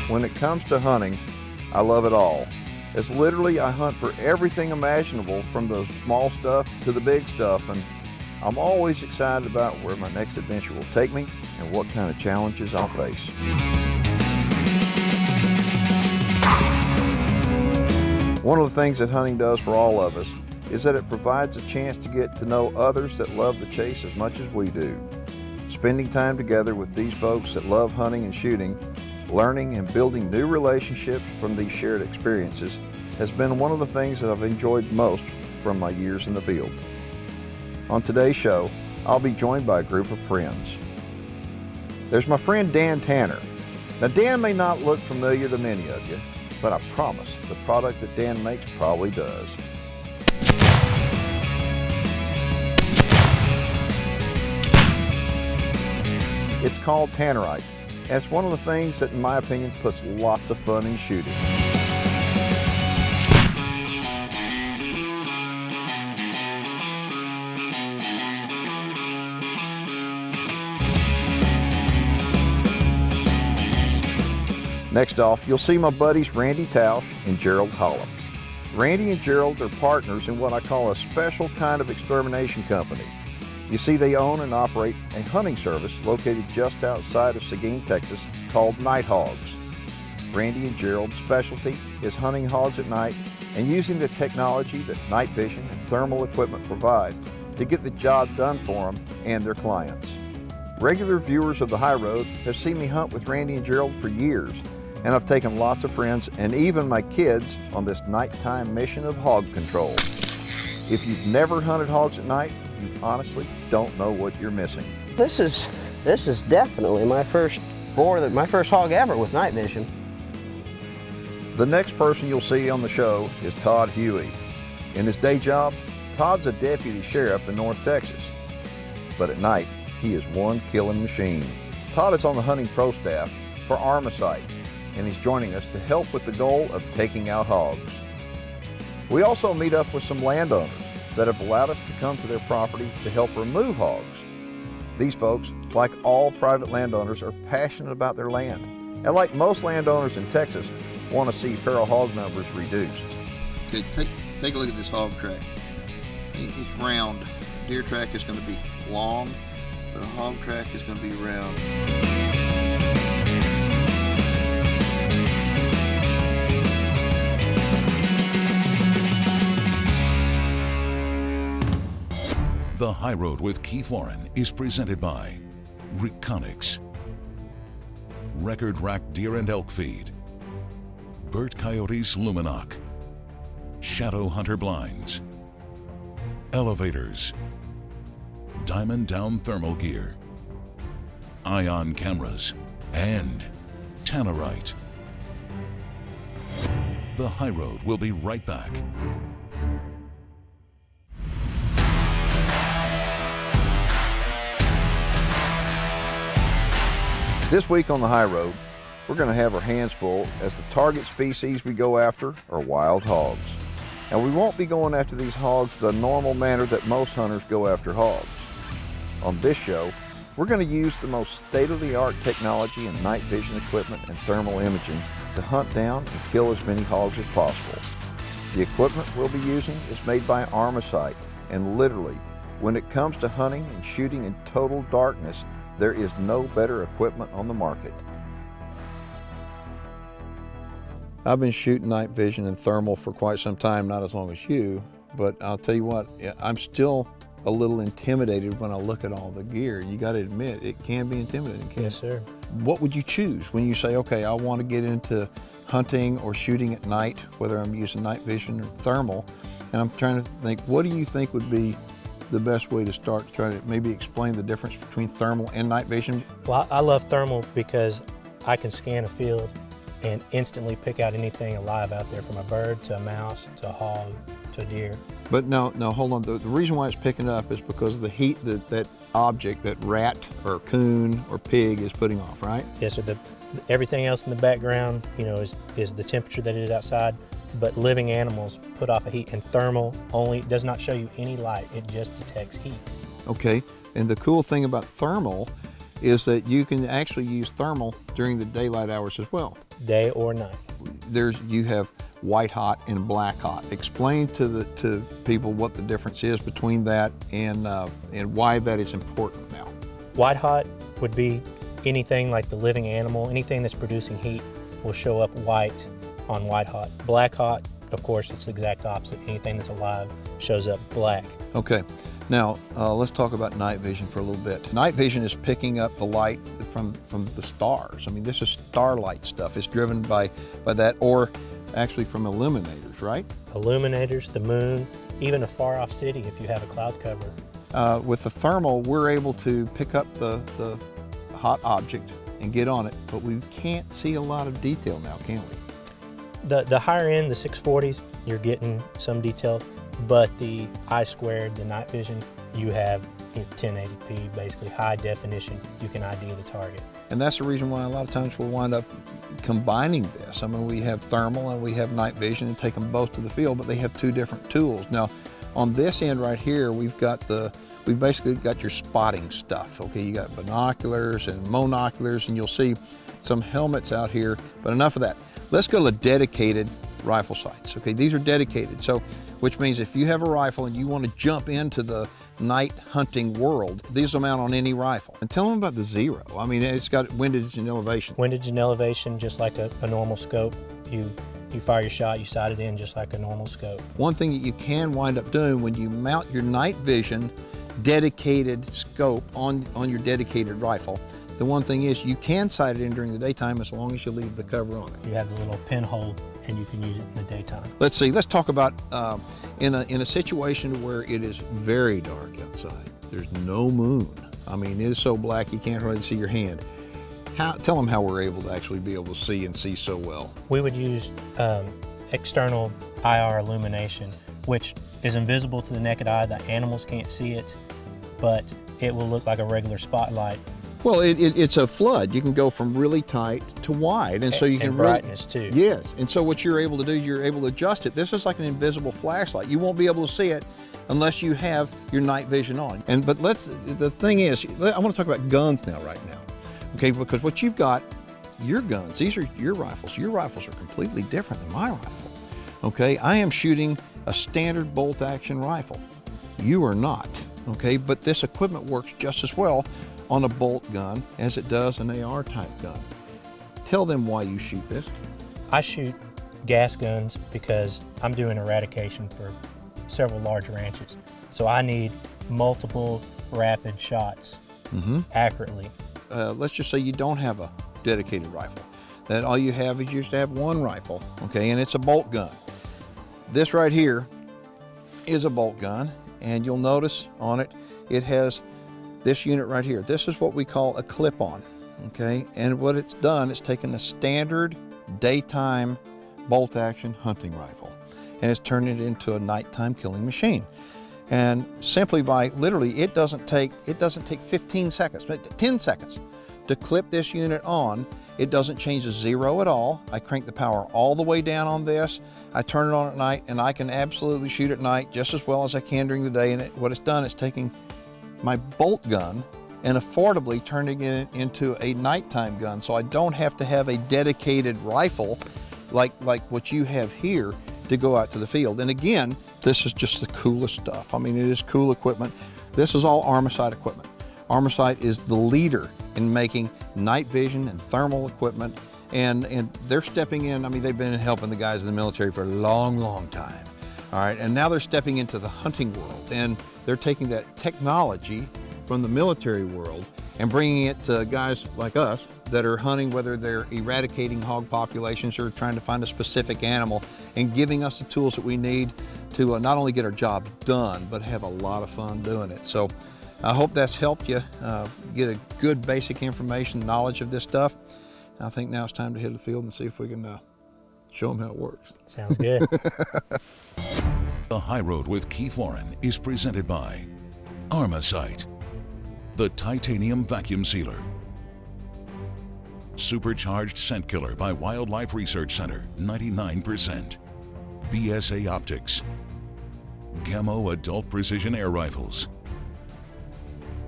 When it comes to hunting, I love it all. It's literally, I hunt for everything imaginable, from the small stuff to the big stuff, and I'm always excited about where my next adventure will take me and what kind of challenges I'll face. One of the things that hunting does for all of us is that it provides a chance to get to know others that love the chase as much as we do. Spending time together with these folks that love hunting and shooting, learning and building new relationships from these shared experiences has been one of the things that I've enjoyed most from my years in the field. On today's show, I'll be joined by a group of friends. There's my friend Dan Tanner. Now, Dan may not look familiar to many of you, but I promise the product that Dan makes probably does. It's called Tannerite. And it's one of the things that, in my opinion, puts lots of fun in shooting. Next off, you'll see my buddies Randy Tausch and Gerald Hollop. Randy and Gerald are partners in what I call a special kind of extermination company. You see, they own and operate a hunting service located just outside of Seguin, Texas, called Night Hogs. Randy and Gerald's specialty is hunting hogs at night and using the technology that night vision and thermal equipment provide to get the job done for them and their clients. Regular viewers of the High Road have seen me hunt with Randy and Gerald for years, and I've taken lots of friends and even my kids on this nighttime mission of hog control. If you've never hunted hogs at night, you honestly don't know what you're missing. This is definitely my first my first hog ever with night vision. The next person you'll see on the show is Todd Huey. In his day job, Todd's a deputy sheriff in North Texas. But at night, he is one killing machine. Todd is on the hunting pro staff for Armasight, and he's joining us to help with the goal of taking out hogs. We also meet up with some landowners that have allowed us to come to their property to help remove hogs. These folks, like all private landowners, are passionate about their land, and like most landowners in Texas, want to see feral hog numbers reduced. Okay, take a look at this hog track. It's round. A deer track is going to be long, but a hog track is going to be round. The High Road with Keith Warren is presented by Reconics, Record Rack Deer and Elk Feed, Burt Coyote's Luminoc, Shadow Hunter Blinds, Elevators, Diamond Down Thermal Gear, Ion Cameras, and Tannerite. The High Road will be right back. This week on the High Road, we're going to have our hands full as the target species we go after are wild hogs. And we won't be going after these hogs the normal manner that most hunters go after hogs. On this show, we're going to use the most state-of-the-art technology and night vision equipment and thermal imaging to hunt down and kill as many hogs as possible. The equipment we'll be using is made by Armasight, and literally, when it comes to hunting and shooting in total darkness, there is no better equipment on the market. I've been shooting night vision and thermal for quite some time, not as long as you, but I'll tell you what, I'm still a little intimidated when I look at all the gear. You got to admit, it can be intimidating, can't it? Yes, sir. What would you choose when you say, okay, I want to get into hunting or shooting at night, whether I'm using night vision or thermal, and I'm trying to think, what do you think would be the best way to start to try to maybe explain the difference between thermal and night vision? Well, I love thermal because I can scan a field and instantly pick out anything alive out there, from a bird to a mouse to a hog to a deer. But no, hold on. The reason why it's picking up is because of the heat that object, that rat or coon or pig is putting off, right? Yes, sir. Everything else in the background, you know, is the temperature that it is outside. But living animals put off a heat, and thermal only does not show you any light. It just detects heat. Okay, and the cool thing about thermal is that you can actually use thermal during the daylight hours as well. Day or night. You have white hot and black hot. Explain to people what the difference is between that and why that is important now. White hot would be anything like the living animal, anything that's producing heat will show up white on white hot. Black hot, of course, it's the exact opposite. Anything that's alive shows up black. Okay, now let's talk about night vision for a little bit. Night vision is picking up the light from the stars. I mean, this is starlight stuff. It's driven by that, or actually from illuminators, right? Illuminators, the moon, even a far off city if you have a cloud cover. With the thermal, we're able to pick up the hot object and get on it, but we can't see a lot of detail now, can we? The higher end, the 640s, you're getting some detail, but the I squared, the night vision, you have 1080p, basically high definition. You can ID the target. And that's the reason why a lot of times we'll wind up combining this. I mean, we have thermal and we have night vision and take them both to the field, but they have two different tools. Now, on this end right here, we've basically got your spotting stuff. Okay, you got binoculars and monoculars, and you'll see some helmets out here, but enough of that. Let's go to dedicated rifle sights. Okay, these are dedicated, so which means if you have a rifle and you want to jump into the night hunting world, these will mount on any rifle. And tell them about the Zero. I mean, it's got windage and elevation. Windage and elevation, just like a normal scope. You fire your shot, you sight it in just like a normal scope. One thing that you can wind up doing when you mount your night vision dedicated scope on your dedicated rifle, the one thing is you can sight it in during the daytime as long as you leave the cover on it. You have the little pinhole and you can use it in the daytime. Let's see, let's talk about in a situation where it is very dark outside. There's no moon. I mean, it is so black you can't really see your hand. Tell them how we're able to actually be able to see and see so well. We would use external IR illumination, which is invisible to the naked eye. The animals can't see it, but it will look like a regular spotlight. Well, it's a flood. You can go from really tight to wide, and so you can brightness too. Yes, and so what you're able to do, you're able to adjust it. This is like an invisible flashlight. You won't be able to see it unless you have your night vision on. But the thing is, I want to talk about guns now, right now, okay? Because what you've got, your guns, these are your rifles. Your rifles are completely different than my rifle, okay? I am shooting a standard bolt action rifle. You are not, okay? But this equipment works just as well on a bolt gun as it does an AR type gun. Tell them why you shoot this. I shoot gas guns because I'm doing eradication for several large ranches. So I need multiple rapid shots accurately. Let's just say you don't have a dedicated rifle. That all you have is you just have one rifle, okay, and it's a bolt gun. This right here is a bolt gun, and you'll notice on it, it has this unit right here. This is what we call a clip-on, okay? And what it's done, it's taken a standard daytime bolt-action hunting rifle, and it's turned it into a nighttime killing machine. And simply by, literally, it doesn't take 15 seconds, but 10 seconds to clip this unit on. It doesn't change the zero at all. I crank the power all the way down on this. I turn it on at night, and I can absolutely shoot at night just as well as I can during the day. And what it's done is taking my bolt gun and affordably turning it into a nighttime gun, so I don't have to have a dedicated rifle like what you have here to go out to the field. And again, this is just the coolest stuff. I mean, it is cool equipment. This is all Armasight equipment. Armasight is the leader in making night vision and thermal equipment, and they're stepping in. I mean, they've been helping the guys in the military for a long, long time. All right, and now they're stepping into the hunting world, and They're taking that technology from the military world and bringing it to guys like us that are hunting, whether they're eradicating hog populations or trying to find a specific animal, and giving us the tools that we need to not only get our job done, but have a lot of fun doing it. So I hope that's helped you get a good basic information, knowledge of this stuff. I think now it's time to hit the field and see if we can show them how it works. Sounds good. The High Road with Keith Warren is presented by Armasight, the titanium vacuum sealer. Supercharged scent killer by Wildlife Research Center, 99%. BSA Optics. Gamo Adult Precision Air Rifles.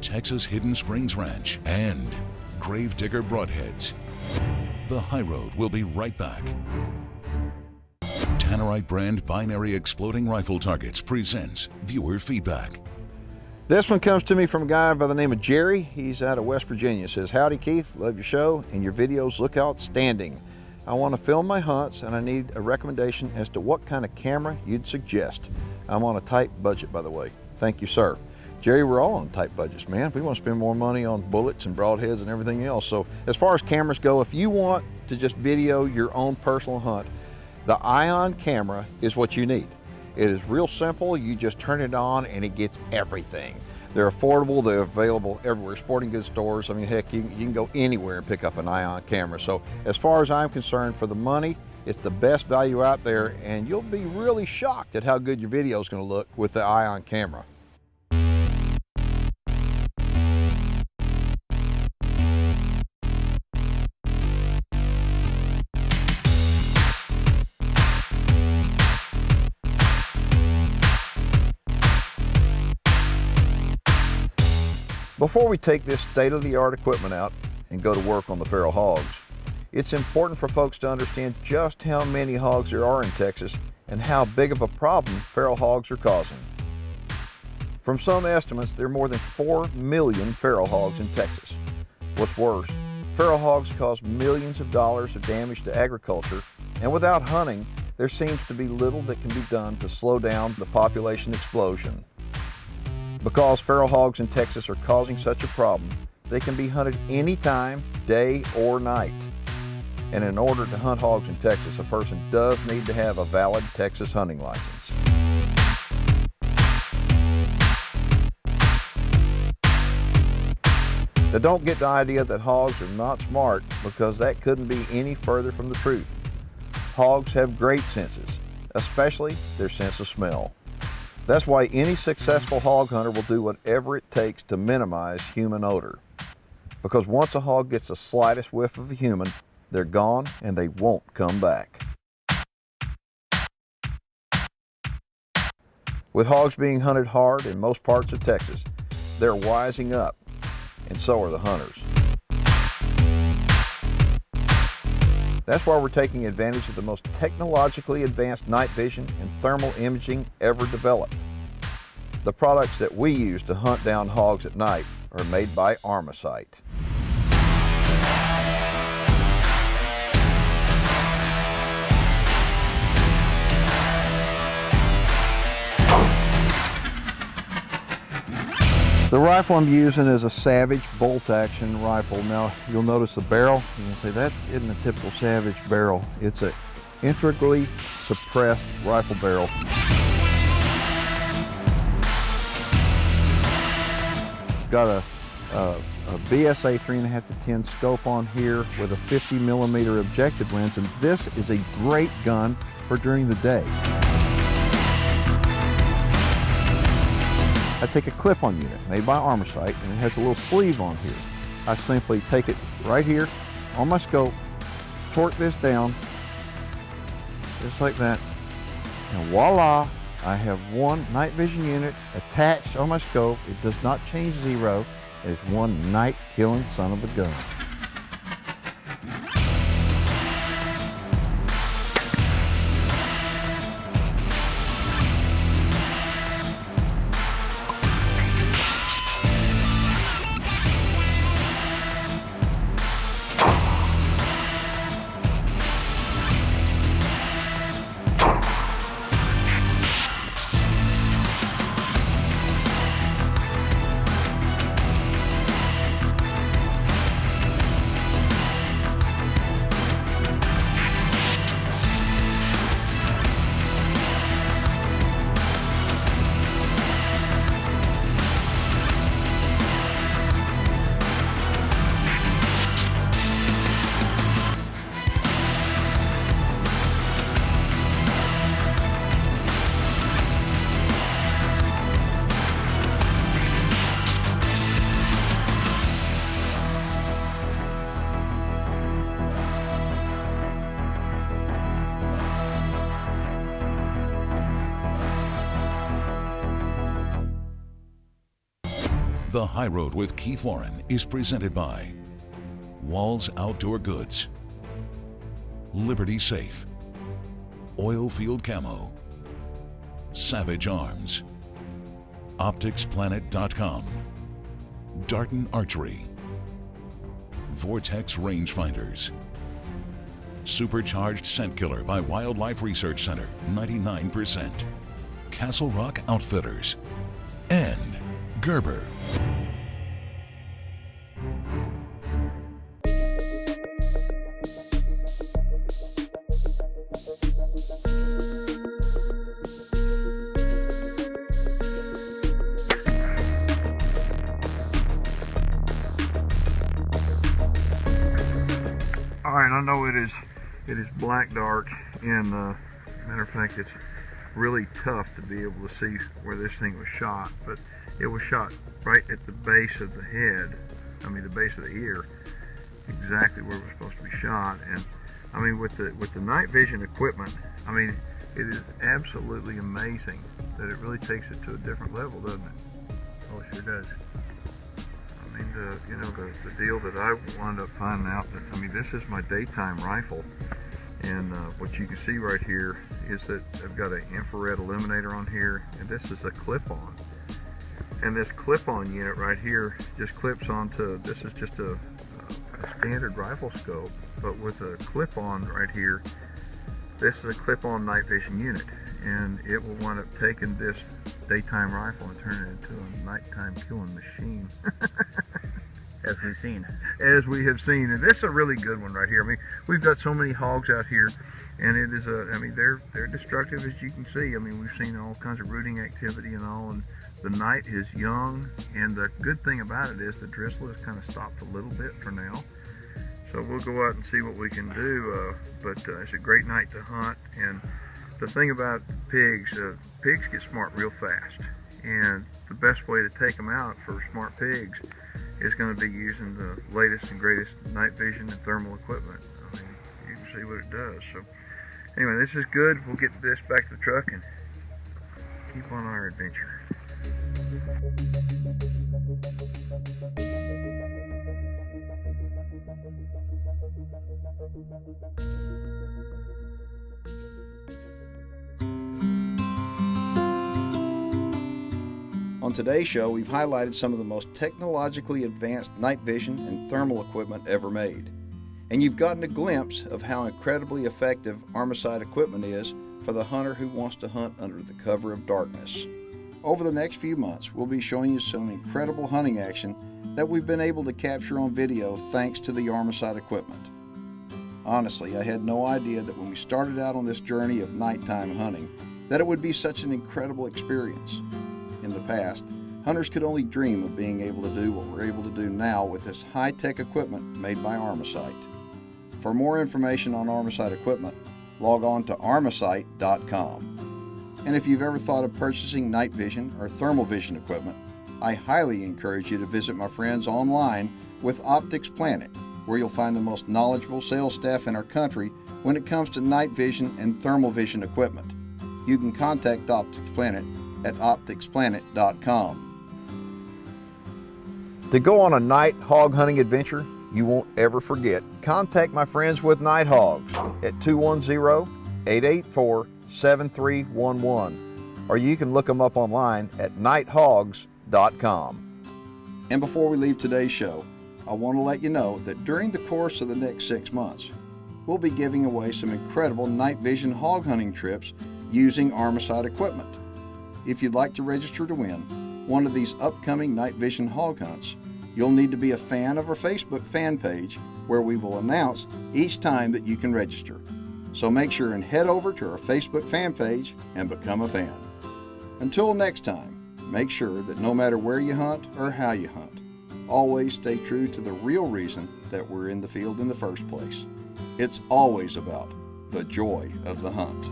Texas Hidden Springs Ranch and Gravedigger Broadheads. The High Road will be right back. Tannerite brand binary exploding rifle targets presents viewer feedback. This one comes to me from a guy by the name of Jerry. He's out of West Virginia. Says, howdy Keith, love your show and your videos look outstanding. I want to film my hunts and I need a recommendation as to what kind of camera you'd suggest. I'm on a tight budget, by the way. Thank you, sir. Jerry, we're all on tight budgets, man. We want to spend more money on bullets and broadheads and everything else. So as far as cameras go, if you want to just video your own personal hunt, the Ion camera is what you need. It is real simple. You just turn it on and it gets everything. They're affordable. They're available everywhere. Sporting goods stores. I mean, heck, you can go anywhere and pick up an Ion camera. So as far as I'm concerned, for the money, it's the best value out there, and you'll be really shocked at how good your video is going to look with the Ion camera. Before we take this state-of-the-art equipment out and go to work on the feral hogs, it's important for folks to understand just how many hogs there are in Texas and how big of a problem feral hogs are causing. From some estimates, there are more than 4 million feral hogs in Texas. What's worse, feral hogs cause millions of dollars of damage to agriculture, and without hunting, there seems to be little that can be done to slow down the population explosion. Because feral hogs in Texas are causing such a problem, they can be hunted anytime, day or night. And in order to hunt hogs in Texas, a person does need to have a valid Texas hunting license. Now don't get the idea that hogs are not smart, because that couldn't be any further from the truth. Hogs have great senses, especially their sense of smell. That's why any successful hog hunter will do whatever it takes to minimize human odor. Because once a hog gets the slightest whiff of a human, they're gone and they won't come back. With hogs being hunted hard in most parts of Texas, they're wising up, and so are the hunters. That's why we're taking advantage of the most technologically advanced night vision and thermal imaging ever developed. The products that we use to hunt down hogs at night are made by Armasight. The rifle I'm using is a Savage bolt-action rifle. Now, you'll notice the barrel. You'll say, that isn't a typical Savage barrel. It's an integrally suppressed rifle barrel. Got a BSA 3.5 to 10 scope on here with a 50mm objective lens, and this is a great gun for during the day. I take a clip-on unit made by Armasight, and it has a little sleeve on here. I simply take it right here on my scope, torque this down, just like that, and voila, I have one night vision unit attached on my scope. It does not change zero. It's one night-killing son of a gun. The High Road with Keith Warren is presented by Walls Outdoor Goods, Liberty Safe, Oilfield Camo, Savage Arms, OpticsPlanet.com, Darton Archery, Vortex Rangefinders, Supercharged Scent Killer by Wildlife Research Center, 99%, Castle Rock Outfitters, and Gerber. All right, I know it is black dark, and matter of fact, it's really tough to be able to see where this thing was shot, but it was shot right at the base of the head. I mean, the base of the ear, exactly where it was supposed to be shot. And I mean, with the night vision equipment, I mean, it is absolutely amazing that it really takes it to a different level, doesn't it? Oh, it sure does. I mean, the deal that I wound up finding out that, I mean, this is my daytime rifle, and what you can see right here is that I've got an infrared illuminator on here, and this is a clip-on. And this clip-on unit right here just clips onto, this is just a standard rifle scope, but with a clip-on right here, this is a clip-on night vision unit, and it will wind up taking this daytime rifle and turning it into a nighttime killing machine. As we've seen. As we have seen, and this is a really good one right here. I mean, we've got so many hogs out here, and it is I mean, they're destructive, as you can see. I mean, we've seen all kinds of rooting activity and all, and the night is young, and the good thing about it is the drizzle has kind of stopped a little bit for now. So we'll go out and see what we can do, but it's a great night to hunt. And the thing about pigs, pigs get smart real fast, and the best way to take them out for smart pigs is going to be using the latest and greatest night vision and thermal equipment. I mean, you can see what it does. So anyway, this is good. We'll get this back to the truck and keep on our adventure. On today's show, we've highlighted some of the most technologically advanced night vision and thermal equipment ever made. And you've gotten a glimpse of how incredibly effective Armasight equipment is for the hunter who wants to hunt under the cover of darkness. Over the next few months, we'll be showing you some incredible hunting action that we've been able to capture on video thanks to the Armasight equipment. Honestly, I had no idea that when we started out on this journey of nighttime hunting, that it would be such an incredible experience. In the past, hunters could only dream of being able to do what we're able to do now with this high-tech equipment made by Armasight. For more information on Armasight equipment, log on to Armasight.com. And if you've ever thought of purchasing night vision or thermal vision equipment, I highly encourage you to visit my friends online with Optics Planet, where you'll find the most knowledgeable sales staff in our country when it comes to night vision and thermal vision equipment. You can contact Optics Planet at OpticsPlanet.com. To go on a night hog hunting adventure you won't ever forget, contact my friends with Night Hogs at 210-884-7311, or you can look them up online at nighthogs.com. And before we leave today's show, I want to let you know that during the course of the next 6 months, we'll be giving away some incredible night vision hog hunting trips using Armasight equipment. If you'd like to register to win one of these upcoming night vision hog hunts, you'll need to be a fan of our Facebook fan page, where we will announce each time that you can register. So make sure and head over to our Facebook fan page and become a fan. Until next time, make sure that no matter where you hunt or how you hunt, always stay true to the real reason that we're in the field in the first place. It's always about the joy of the hunt.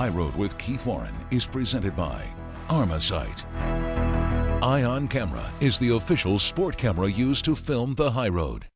High Road with Keith Warren is presented by Armasight. Ion Camera is the official sport camera used to film the High Road.